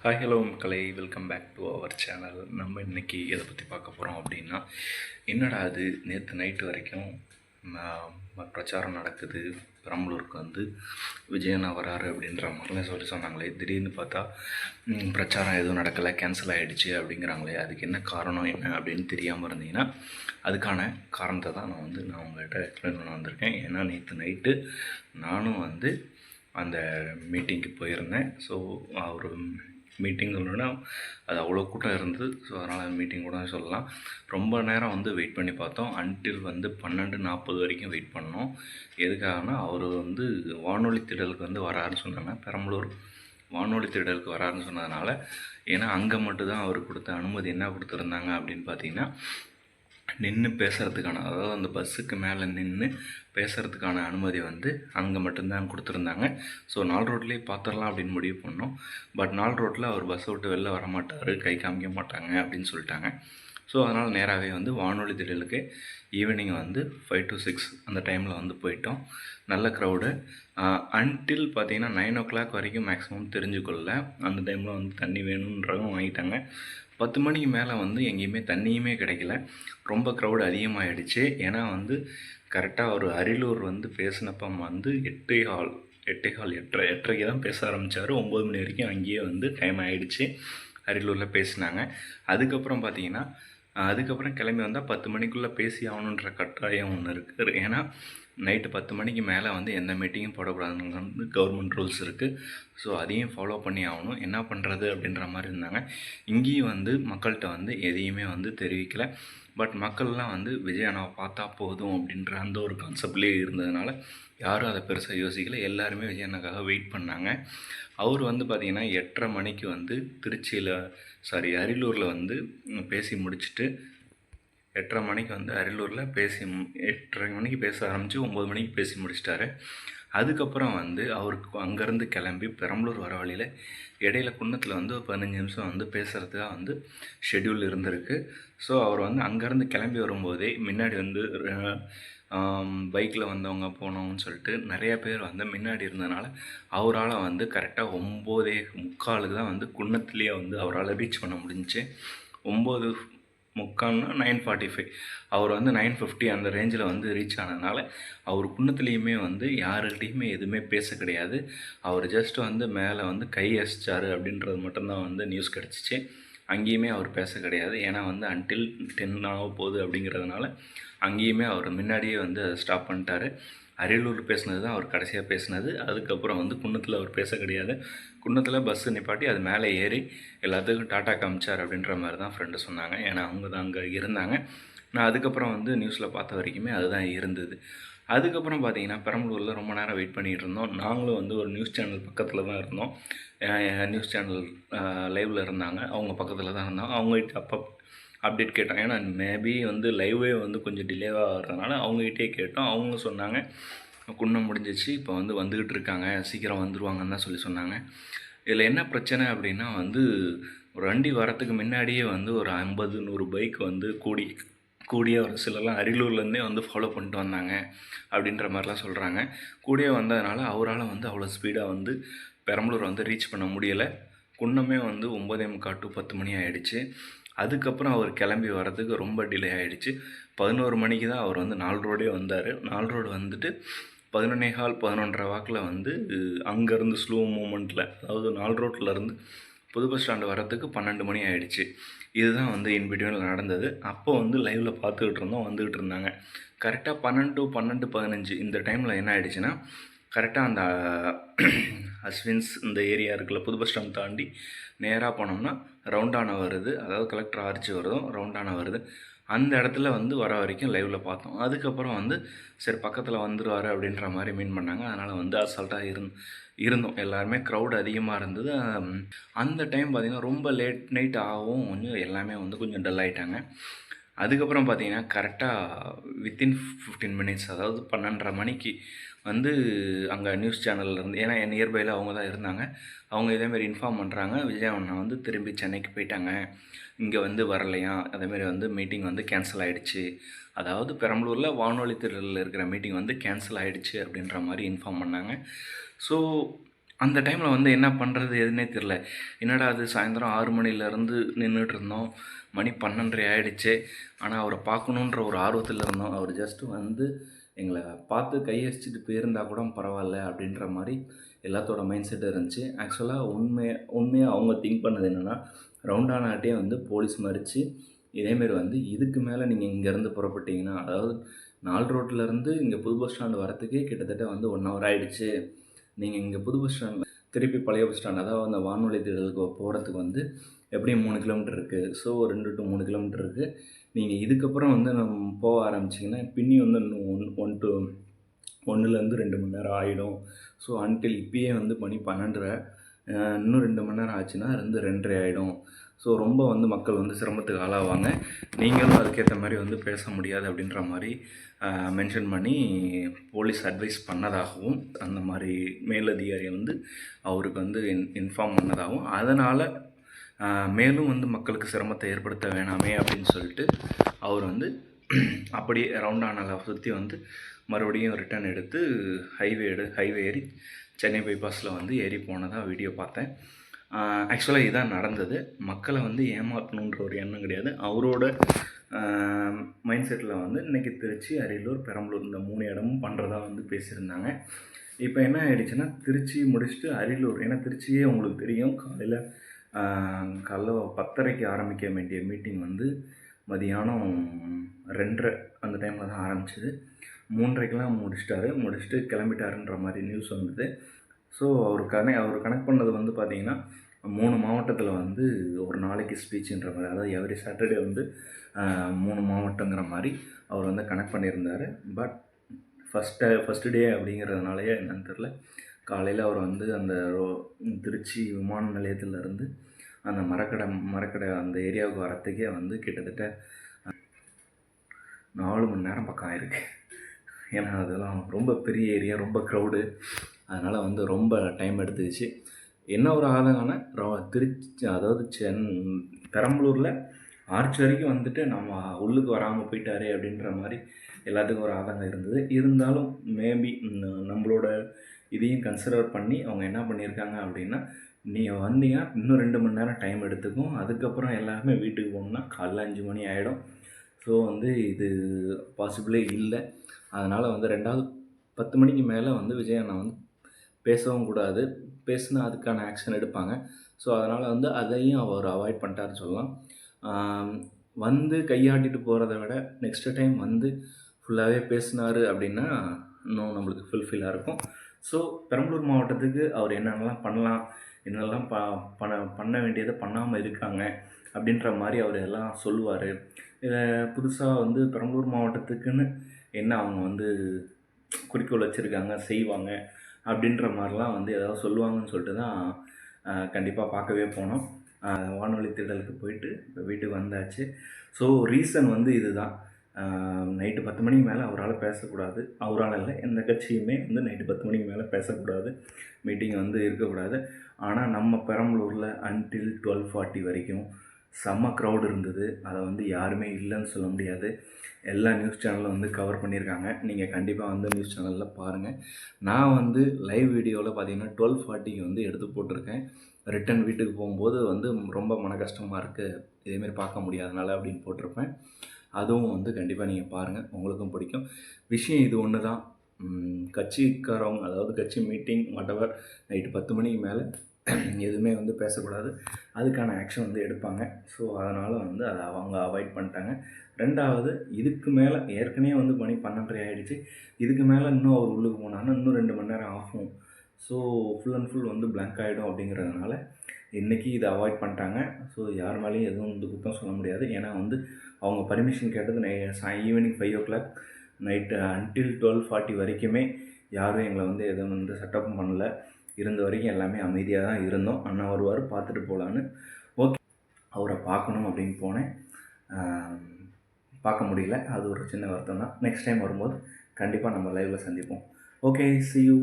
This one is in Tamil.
ஹாய் ஹலோ மக்களே, welcome back to our channel. நம்ம இன்றைக்கி எதை பற்றி பார்க்க போகிறோம் அப்படின்னா, என்னடா அது நேற்று நைட்டு வரைக்கும் பிரச்சாரம் நடக்குது, பெரம்பலூருக்கு வந்து விஜயண்ணா வராரு அப்படின்ற மாதிரிலாம் சொன்னாங்களே, திடீர்னு பார்த்தா பிரச்சாரம் எதுவும் நடக்கலை, கேன்சல் ஆகிடுச்சு அப்படிங்கிறாங்களே, அதுக்கு என்ன காரணம் என்ன அப்படின்னு தெரியாமல் இருந்தீங்கன்னா அதுக்கான காரணத்தை தான் நான் உங்கள்கிட்ட எக்ஸ்பிளைன் பண்ண வந்திருக்கேன். ஏன்னா நேற்று நைட்டு நானும் வந்து அந்த மீட்டிங்க்கு போயிருந்தேன். ஸோ அவர் மீட்டிங் சொல்லணுன்னா அது அவ்வளோ கூட்டம் இருந்தது. ஸோ அதனால் மீட்டிங் கூட சொல்லலாம். ரொம்ப நேரம் வந்து வெயிட் பண்ணி பார்த்தோம். அன்டில் வந்து 12:40 வரைக்கும் வெயிட் பண்ணோம். எதுக்காகனா அவர் வந்து வானொலி திடலுக்கு வந்து வராருன்னு சொன்னாங்க. பெரம்பலூர் வானொலி திடலுக்கு வராருன்னு சொன்னதுனால, ஏன்னா அங்கே மட்டும்தான் அவர் கொடுத்த அனுமதி என்ன கொடுத்துருந்தாங்க அப்படின்னு பார்த்தீங்கன்னா, நின்று பேசுகிறதுக்கான, அதாவது அந்த பஸ்ஸுக்கு மேலே நின்று பேசுகிறதுக்கான அனுமதி வந்து அங்கே மட்டும்தான் கொடுத்துருந்தாங்க. ஸோ 4 ரோட்லேயே பார்த்துடலாம் அப்படின்னு முடிவு பண்ணோம். பட் 4 ரோட்டில் அவர் பஸ்ஸை விட்டு வெளில வர மாட்டார், கை காமிக்க மாட்டாங்க அப்படின்னு சொல்லிட்டாங்க. ஸோ அதனால் நேராகவே வந்து வானொலி திடலுக்கு ஈவினிங் வந்து 5 to 6 அந்த டைமில் வந்து போயிட்டோம். நல்ல க்ரௌடு. அன்டில் பார்த்திங்கன்னா 9 o'clock வரைக்கும் மேக்ஸிமம் தெரிஞ்சுக்கொள்ள. அந்த டைமில் வந்து தண்ணி வேணுன்றதும் வாங்கிட்டாங்க. 10 மணிக்கு மேலே வந்து எங்கேயுமே தண்ணியுமே கிடைக்கல. ரொம்ப க்ரௌடு அதிகமாகிடுச்சு. ஏன்னா வந்து கரெக்டாக ஒரு அரியலூர் வந்து பேசினப்போ வந்து 8:15 தான் பேச ஆரம்பித்தார். 9 மணி வரைக்கும் அங்கேயே வந்து டைம் ஆகிடுச்சு. அரியலூரில் பேசினாங்க. அதுக்கப்புறம் கிளம்பி வந்தால் 10 மணிக்குள்ளே பேசி ஆகணுன்ற கட்டாயம் ஒன்று இருக்குது. ஏன்னா நைட்டு 10 மணிக்கு மேலே வந்து எந்த மீட்டிங்கும் போடக்கூடாதுன்னு வந்து கவர்மெண்ட் ரூல்ஸ் இருக்குது. ஸோ அதையும் ஃபாலோ பண்ணி ஆகணும். என்ன பண்ணுறது அப்படின்ற மாதிரி இருந்தாங்க. இங்கேயும் வந்து மக்கள்கிட்ட வந்து எதையுமே வந்து தெரிவிக்கலை. பட் மக்கள்லாம் வந்து விஜய் அண்ணாவை பார்த்தா போதும் அப்படின்ற அந்த ஒரு கான்செப்ட்லேயே இருந்ததுனால யாரும் அதை பெருசாக யோசிக்கலை. எல்லாருமே விஜய் அண்ணாக்காக வெயிட் பண்ணாங்க. அவர் வந்து பார்த்திங்கன்னா 8:30 மணிக்கு வந்து அரியலூரில் வந்து பேசி முடிச்சுட்டு 8:30 மணிக்கு வந்து அரியலூரில் 8:30 மணிக்கு பேச ஆரம்பித்து 9 மணிக்கு பேசி முடிச்சிட்டாரு. அதுக்கப்புறம் வந்து அவருக்கு அங்கேருந்து கிளம்பி பெரம்பலூர் வர வழியில் இடையில குன்னத்தில் வந்து 15 நிமிஷம் வந்து பேசுகிறதுக்காக வந்து ஷெட்யூல் இருந்திருக்கு. ஸோ அவர் வந்து அங்கேருந்து கிளம்பி வரும்போதே முன்னாடி வந்து பைக்கில் வந்தவங்க போனவங்கன்னு சொல்லிட்டு நிறைய பேர் வந்து முன்னாடி இருந்ததுனால அவரால் வந்து கரெக்டாக 9:45 தான் வந்து குன்னத்துலேயே வந்து அவரால் ரீச் பண்ண முடிஞ்சிச்சு. 9:45னா 9:45, அவர் வந்து 9:50 அந்த ரேஞ்சில் வந்து ரீச் ஆனதுனால அவர் குன்னத்துலேயுமே வந்து யாருக்கிட்டையுமே எதுவுமே பேச கிடையாது. அவர் ஜஸ்ட் வந்து மேலே வந்து கை அசைச்சார் அப்படின்றது மட்டும்தான் வந்து நியூஸ் கிடச்சிச்சு. அங்கேயுமே அவர் பேச கிடையாது. ஏன்னா வந்து அன்டில் 10 ஆக போகுது அப்படிங்கிறதுனால அங்கேயுமே அவர் முன்னாடியே வந்து அதை ஸ்டாப் பண்ணிட்டார். அரியலூர் பேசினது தான் அவர் கடைசியாக பேசினது. அதுக்கப்புறம் வந்து குன்னத்தில் அவர் பேச கிடையாது. குன்னத்தில் பஸ்ஸு நிப்பாட்டி அது மேலே ஏறி எல்லாத்துக்கும் டாட்டா காமிச்சார் அப்படின்ற மாதிரி தான் ஃப்ரெண்டு சொன்னாங்க. ஏன்னா அவங்க தான் அங்கே இருந்தாங்க. நான் அதுக்கப்புறம் வந்து நியூஸில் பார்த்த வரைக்குமே அதுதான் இருந்தது. அதுக்கப்புறம் பார்த்திங்கன்னா பெரம்பலூரில் ரொம்ப நேரம் வெயிட் பண்ணிகிட்டு இருந்தோம். நாங்களும் வந்து ஒரு நியூஸ் சேனல் பக்கத்தில் தான் இருந்தோம். நியூஸ் சேனல் லைவில் இருந்தாங்க, அவங்க பக்கத்தில் தான் இருந்தாங்க. அவங்ககிட்ட அப்போ அப்டேட் கேட்டோம். ஏன்னா மேபி வந்து லைவே வந்து கொஞ்சம் டிலேவாக வர்றதுனால அவங்ககிட்டே கேட்டோம். அவங்க சொன்னாங்க குன்னம் முடிஞ்சிச்சு, இப்போ வந்து வந்துக்கிட்டு இருக்காங்க, சீக்கிரம் வந்துடுவாங்கன்னு தான் சொன்னாங்க. இதில் என்ன பிரச்சனை அப்படின்னா வந்து ஒரு வண்டி வரத்துக்கு முன்னாடியே வந்து ஒரு 50-100 பைக் வந்து கூடிய ஒரு சிலர்லாம் அரியலூர்லேருந்தே வந்து ஃபாலோ பண்ணிட்டு வந்தாங்க அப்படின்ற மாதிரிலாம் சொல்கிறாங்க. கூடயே வந்ததுனால அவரால் வந்து அவ்வளோ ஸ்பீடாக வந்து பெரம்பலூர் வந்து ரீச் பண்ண முடியலை. குன்னமே வந்து 9:45 to 10 மணி ஆகிடுச்சு. அதுக்கப்புறம் அவர் கிளம்பி வர்றதுக்கு ரொம்ப டிலே ஆகிடுச்சு. 11 மணிக்கு தான் அவர் வந்து 4 ரோடே வந்தார். 4 ரோடு வந்துட்டு 11:15 11:30 வாக்கில் வந்து அங்கேருந்து ஸ்லோ மூமெண்ட்டில், அதாவது 4 ரோட்லேருந்து புது பஸ் ஸ்டாண்டு வரத்துக்கு 12 மணி ஆகிடுச்சு. இதுதான் வந்து இன்பிட்வீனில் நடந்தது. அப்போ வந்து லைவில் பார்த்துக்கிட்டு இருந்தோம், வந்துக்கிட்டு இருந்தாங்க. கரெக்டாக 12 to 12:15 இந்த டைமில் என்ன ஆகிடுச்சுன்னா, கரெக்டாக அந்த அஸ்வின்ஸ் இந்த ஏரியா இருக்குல்ல, புது பஸ் ஸ்டாண்ட் தாண்டி நேராக போனோம்னா ரவுண்டானா வருது, அதாவது கலெக்டர் ஆர்ச்சி வருதும் ரவுண்டானா வருது. அந்த இடத்துல வந்து வர வரைக்கும் லைவில் பார்த்தோம். அதுக்கப்புறம் வந்து சரி பக்கத்தில் வந்துடுவார் அப்படின்ற மாதிரி மீன் பண்ணாங்க. அதனால் வந்து அசால்ட்டாக இருந்தோம். எல்லாருமே க்ரௌட் அதிகமாக இருந்தது. அந்த டைம் பார்த்திங்கன்னா ரொம்ப லேட் நைட் ஆகவும் கொஞ்சம் எல்லாமே வந்து கொஞ்சம் டல் ஆகிட்டாங்க. அதுக்கப்புறம் பார்த்திங்கன்னா கரெக்டாக வித்தின் 15 minutes, அதாவது 12:30 மணிக்கு வந்து அங்கே நியூஸ் சேனல்லேருந்து, ஏன்னா என் நியர்பையில் அவங்க தான் இருந்தாங்க, அவங்க இதேமாரி இன்ஃபார்ம் பண்ணுறாங்க, விஜய் அண்ணா வந்து திரும்பி சென்னைக்கு போயிட்டாங்க, இங்கே வந்து வரலையா, அதேமாரி வந்து மீட்டிங் வந்து கேன்சல் ஆகிடுச்சு, அதாவது பெரம்பலூரில் வானொலி திடலில் இருக்கிற மீட்டிங் வந்து கேன்சல் ஆகிடுச்சு அப்படின்ற மாதிரி இன்ஃபார்ம் பண்ணாங்க. ஸோ அந்த டைமில் வந்து என்ன பண்ணுறது எதுன்னே தெரில. என்னடா அது சாயந்தரம் 6 மணிலேருந்து நின்றுட்டுருந்தோம், மணி 12:30 ஆகிடுச்சு. ஆனால் அவரை பார்க்கணுன்ற ஒரு ஆர்வத்தில் இருந்தோம். அவர் ஜஸ்ட்டு வந்து எங்களை பார்த்து கையடிச்சிட்டு போயிருந்தா கூட பரவாயில்ல அப்படின்ற மாதிரி எல்லாத்தோட மைண்ட் செட்டு இருந்துச்சு. ஆக்சுவலாக உண்மையாக அவங்க திங்க் பண்ணது என்னென்னா, ரவுண்டானாட்டே வந்து போலீஸ் மறித்து இதேமாரி வந்து இதுக்கு மேலே நீங்கள் இங்கேருந்து புறப்பட்டீங்கன்னா, அதாவது 4 ரோட்லேருந்து இங்கே புது பஸ் ஸ்டாண்டு வரத்துக்கே கிட்டத்தட்ட வந்து 1 ஹவர் ஆகிடுச்சு. நீங்கள் இங்கே புது பஸ் ஸ்டாண்ட் திருப்பி பழைய பஸ் ஸ்டாண்ட், அதாவது அந்த வானொலி தேடலுக்கு போகிறதுக்கு வந்து எப்படியும் 3 கிலோமீட்டர் இருக்குது. ஸோ 2 to 3 கிலோமீட்டர் இருக்குது. நீங்கள் இதுக்கப்புறம் வந்து போக ஆரம்பிச்சிங்கன்னா பின்னி வந்து இன்னும் 1 to 2 மணி நேரம் ஆகிடும். ஸோ அன்டில் இப்பயே வந்து மணி 12:30, இன்னும் 2 மணி நேரம் ஆச்சுன்னா 2:30 ஆகிடும். ஸோ ரொம்ப வந்து மக்கள் வந்து சிரமத்துக்கு ஆளாவாங்க. நீங்களும் அதுக்கேற்ற மாதிரி வந்து பேச முடியாது அப்படின்ற மாதிரி மென்ஷன் பண்ணி போலீஸ் அட்வைஸ் பண்ணதாகவும், அந்த மாதிரி மேலதிகாரி வந்து அவருக்கு வந்து இன்ஃபார்ம் பண்ணதாகவும், அதனால் மேலும் வந்து மக்களுக்கு சிரமத்தை ஏற்படுத்த வேணாமே அப்படின்னு சொல்லிட்டு அவர் வந்து அப்படியே ரவுண்டானால சுற்றி வந்து மறுபடியும் ரிட்டன் எடுத்து ஹைவே ஏறி சென்னை பைபாஸில் வந்து ஏறி போனதாக வீடியோ பார்த்தேன். ஆக்சுவலாக இதான் நடந்தது. மக்களை வந்து ஏமாற்றணுன்ற ஒரு எண்ணம் கிடையாது. அவரோட மைண்ட் செட்டில் வந்து இன்றைக்கி திருச்சி, அரியலூர், பெரம்பலூர் இந்த 3 இடமும் பண்ணுறதா வந்து பேசியிருந்தாங்க. இப்போ என்ன ஆகிடுச்சுன்னா, திருச்சி முடிச்சுட்டு அரியலூர், ஏன்னா திருச்சியே உங்களுக்கு தெரியும், காலைல 10:30க்கு ஆரம்பிக்க வேண்டிய மீட்டிங் வந்து மதியானம் 2:30 அந்த டைமில் தான் ஆரம்பிச்சிது. 3:30க்கெலாம் முடிச்சுட்டு கிளம்பிட்டாருன்ற மாதிரி நியூஸ் வந்தது. ஸோ அவர் கனெக்ட் பண்ணது வந்து பார்த்திங்கன்னா 3 மாவட்டத்தில் வந்து ஒரு நாளைக்கு ஸ்பீச்சுன்ற மாதிரி, அதாவது எவ்ரி சாட்டர்டே வந்து 3 மாவட்டங்கிற மாதிரி அவர் வந்து கனெக்ட் பண்ணியிருந்தார். பட் ஃபஸ்ட்டு டே அப்படிங்கிறதுனாலயே என்னன்னு தெரில, காலையில் அவர் வந்து அந்த திருச்சி விமான நிலையத்திலேருந்து அந்த மரக்கடை அந்த ஏரியாவுக்கு வரத்துக்கே வந்து கிட்டத்தட்ட 4 மணி நேரம் பக்கம் ஆயிருக்கு. ஏன்னா அதெல்லாம் ரொம்ப பெரிய ஏரியா, ரொம்ப க்ரௌடு, அதனால் வந்து ரொம்ப டைம் எடுத்துக்கிச்சு. என்ன ஒரு ஆதங்கம்னா, திருச்சி அதாவது பெரம்பலூரில் ஆர்ச் வரைக்கும் வந்துட்டு நம்ம உள்ளுக்கு வராமல் போயிட்டாரே அப்படின்ற மாதிரி எல்லாத்துக்கும் ஒரு ஆதங்கம் இருந்தது. இருந்தாலும் மேபி நம்மளோட இதையும் கன்சிடர் பண்ணி அவங்க என்ன பண்ணியிருக்காங்க அப்படின்னா, நீங்கள் வந்தீங்கன்னா இன்னும் 2 மணி நேரம் டைம் எடுத்துக்கும், அதுக்கப்புறம் எல்லாருமே வீட்டுக்கு போகணுன்னா காலைல 5 மணி ஆகிடும். ஸோ வந்து இது பாசிபிளே இல்லை. அதனால் வந்து 2வது 10 மணிக்கு மேலே வந்து விஜய் அண்ணா வந்து பேசவும் கூடாது, பேசினா அதுக்கான ஆக்ஷன் எடுப்பாங்க. ஸோ அதனால் வந்து அதையும் அவர் அவாய்ட் பண்ணிட்டாருன்னு சொல்லலாம். வந்து கையாட்டிட்டு போகிறத விட நெக்ஸ்ட்டு டைம் வந்து ஃபுல்லாகவே பேசினார் அப்படின்னா இன்னும் நம்மளுக்கு ஃபுல்ஃபில்லாக இருக்கும். ஸோ பெரம்பலூர் மாவட்டத்துக்கு அவர் என்னென்னலாம் பண்ணலாம், என்னெல்லாம் பண்ண வேண்டியதை பண்ணாமல் இருக்காங்க அப்படின்ற மாதிரி அவர் எல்லாம் சொல்லுவார். இதை புதுசாக வந்து பெரம்பலூர் மாவட்டத்துக்குன்னு என்ன அவங்க வந்து குறிக்கோள் வச்சுருக்காங்க, செய்வாங்க அப்படின்ற மாதிரிலாம் வந்து ஏதாவது சொல்லுவாங்கன்னு சொல்லிட்டு தான் கண்டிப்பாக பார்க்கவே போனோம். வானொலி தேடலுக்கு போயிட்டு இப்போ வீட்டுக்கு வந்தாச்சு. ஸோ ரீசன் வந்து இதுதான். நைட்டு 10 மணிக்கு மேலே அவரால் பேசக்கூடாது. அவரால் இல்லை, எந்த கட்சியுமே வந்து நைட்டு 10 மணிக்கு மேலே பேசக்கூடாது, மீட்டிங் வந்து இருக்கக்கூடாது. ஆனால் நம்ம பெரம்பலூரில் அன்டில் 12:40 வரைக்கும் செம்ம க்ரௌடு இருந்தது. அதை வந்து யாருமே இல்லைன்னு சொல்ல முடியாது. எல்லா நியூஸ் சேனலும் வந்து கவர் பண்ணியிருக்காங்க. நீங்கள் கண்டிப்பாக வந்து நியூஸ் சேனலில் பாருங்கள். நான் வந்து லைவ் வீடியோவில் பார்த்தீங்கன்னா 12:40க்கு வந்து எடுத்து போட்டிருக்கேன். ரிட்டன் வீட்டுக்கு போகும்போது வந்து ரொம்ப மன கஷ்டமாக இருக்குது, இதேமாரி பார்க்க முடியாதனால அப்படின்னு போட்டிருப்பேன். அதுவும் வந்து கண்டிப்பாக நீங்கள் பாருங்கள், உங்களுக்கும் பிடிக்கும். விஷயம் இது ஒன்று தான். கட்சிக்காரவங்க, அதாவது கட்சி மீட்டிங் வாட்டெவர், நைட்டு 10 மணிக்கு மேலே எதுவுமே வந்து பேசக்கூடாது, அதுக்கான ஆக்ஷன் வந்து எடுப்பாங்க. ஸோ அதனால் வந்து அதை அவங்க அவாய்ட் பண்ணிட்டாங்க. 2வது, இதுக்கு மேலே ஏற்கனவே வந்து மணி 12:30 ஆகிடுச்சு. இதுக்கு மேலே இன்னும் அவர் உள்ளுக்கு போனாங்கன்னா இன்னும் 2 மணி நேரம் ஆகும். ஸோ ஃபுல் அண்ட் ஃபுல் வந்து பிளாங்க் ஆகிடும் அப்படிங்கிறதுனால இன்றைக்கி இதை அவாய்ட் பண்ணிட்டாங்க. ஸோ யார் மேலேயும் எதுவும் வந்து குத்தம் சொல்ல முடியாது. ஏன்னா வந்து அவங்க பர்மிஷன் கேட்டது ஈவினிங் 5 o'clock நைட்டு அன்டில் 12:40 வரைக்குமே யாரும் எங்களை வந்து எதுவும் வந்து செட்டப்பும் பண்ணல. இருந்த வரைக்கும் எல்லாமே அமைதியாக தான் இருந்தோம். அண்ணா வருவார், பார்த்துட்டு போகலான்னு. ஓகே, அவரை பார்க்கணும் அப்படின்னு போனேன். பார்க்க முடியல, அது ஒரு சின்ன வருத்தம் தான். நெக்ஸ்ட் டைம் வரும்போது கண்டிப்பாக நம்ம லைவில் சந்திப்போம். Okay, see you.